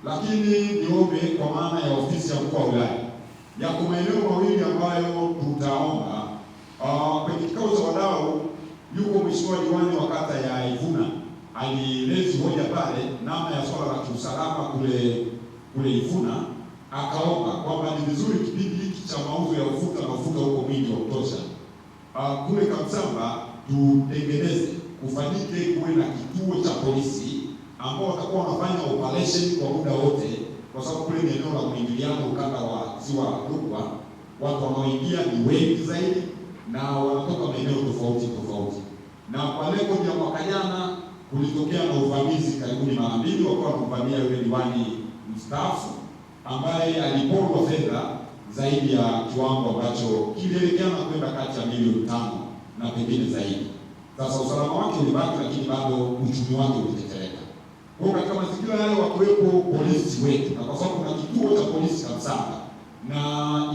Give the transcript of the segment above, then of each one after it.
lakini niombe kwa maana ya ofisi ya mkuu wa wilaya, yako maeneo mawili ambayo tutaomba. Kwenye kikao cha wadau yuko mheshimiwa diwani wa kata ya Ivuna alilezi hoja pale namna ya swala la kiusalama kule Ivuna, akaomba kwamba ni vizuri kipindi hiki cha mauzo ya ufuta na ufuta huko mwingi wa kutosha kule Kamsamba tutengeneze, kufanyike kuwe na kituo cha polisi ambao watakuwa wanafanya operation kwa muda wote, kwa sababu kule ni eneo la mwingiliano ukanda wa Ziwa Rukwa, watu wanaoingia ni wengi zaidi na wanatoka maeneo tofauti tofauti. Na kwa lengo la mwaka jana kulitokea na uvamizi karibuni mara mbili, wakawa wanamvamia yule diwani mstaafu ambaye aliporwa fedha zaidi ya kiwango ambacho kilielekeana kwenda kati ya milioni 5 na pengine zaidi. Sasa usalama wake ulibaki, lakini bado uchumi wake ulitetereka. Kwa katika mazingira yale wakiwepo polisi wetu, na kwa sababu kuna kituo cha polisi Kamsamba na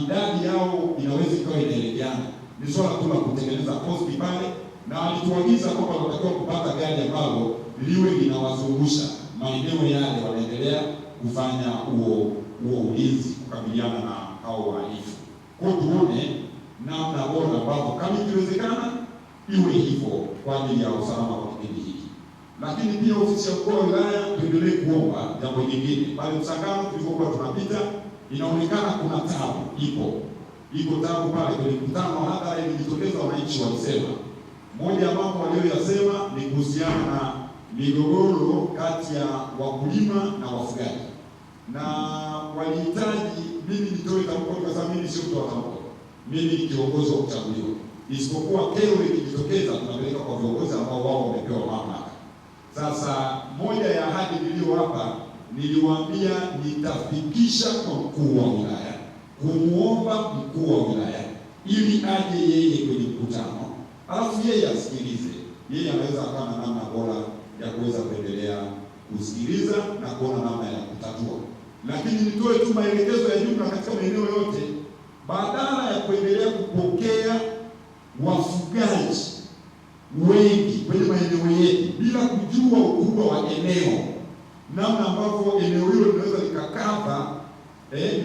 idadi yao inaweza ikawa inaelekeana, ni swala tu la kutengeneza posti pale, na alituagiza kwamba wanatakiwa kupata gari ambalo liwe linawazungusha maeneo yale wanaendelea kufanya huo ulinzi, kukabiliana na hao wahalifu. Kwa tuone namna bora ambapo kama ikiwezekana iwe hivyo kwa ajili ya usalama wa kipindi hiki. Lakini pia ofisi ya mkuu wa wilaya tuendelee kuomba jambo jingine. Pale Msangano tulivyokuwa tunapita, inaonekana kuna tabu, iko tabu pale. Kwenye mkutano wa hadhara ilijitokeza, wananchi walisema, moja ya mambo walioyasema ni kuhusiana na migogoro kati ya wakulima na wafugaji, na walihitaji mimi nitoe tamko, kwa sababu mimi sio mtu wa tamko, mimi ni kiongozi wa kuchaguliwa, isipokuwa kero ikijitokeza tunapeleka kwa viongozi ambao wao wamepewa mamlaka. Sasa moja ya ahadi niliyowapa, niliwaambia nitafikisha kwa mkuu wa wilaya, kumuomba mkuu wa wilaya ili aje yeye kwenye mkutano, alafu yeye asikilize. Yeye anaweza akawa na namna bora ya kuweza kuendelea kusikiliza na kuona namna ya kutatua. Lakini nitoe tu maelekezo ya jumla katika maeneo yote, badala ya kuendelea kupokea wafugaji wengi kwenye maeneo yetu bila kujua ukubwa wa eneo, namna ambavyo eneo hilo linaweza likakava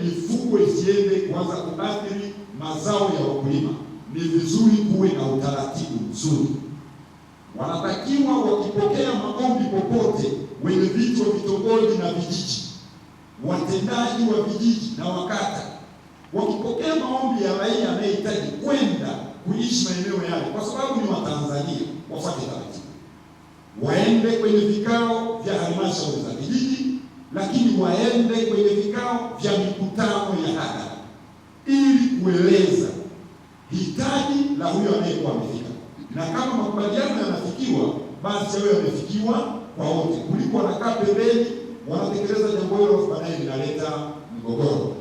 mifugo isiende kuanza kuathiri mazao ya wakulima, ni vizuri kuwe na utaratibu mzuri. Wanatakiwa wakipokea maombi popote, wenye viti wa vitongoji na vijiji, watendaji wa vijiji na wakata, wakipokea maombi ya raia anayehitaji kwenda kuishi maeneo yale, kwa sababu ni Watanzania, wafuate taratibu, waende kwenye vikao vya halmashauri za vijiji, lakini waende kwenye vikao vya mikutano ya hadhara ili kueleza hitaji la huyo anayekuwa amefika, na kama makubaliano yanafikiwa, basi yao yamefikiwa kwa wote, kuliko wanakaa pembeni wanatekeleza jambo hilo baadaye linaleta mgogoro.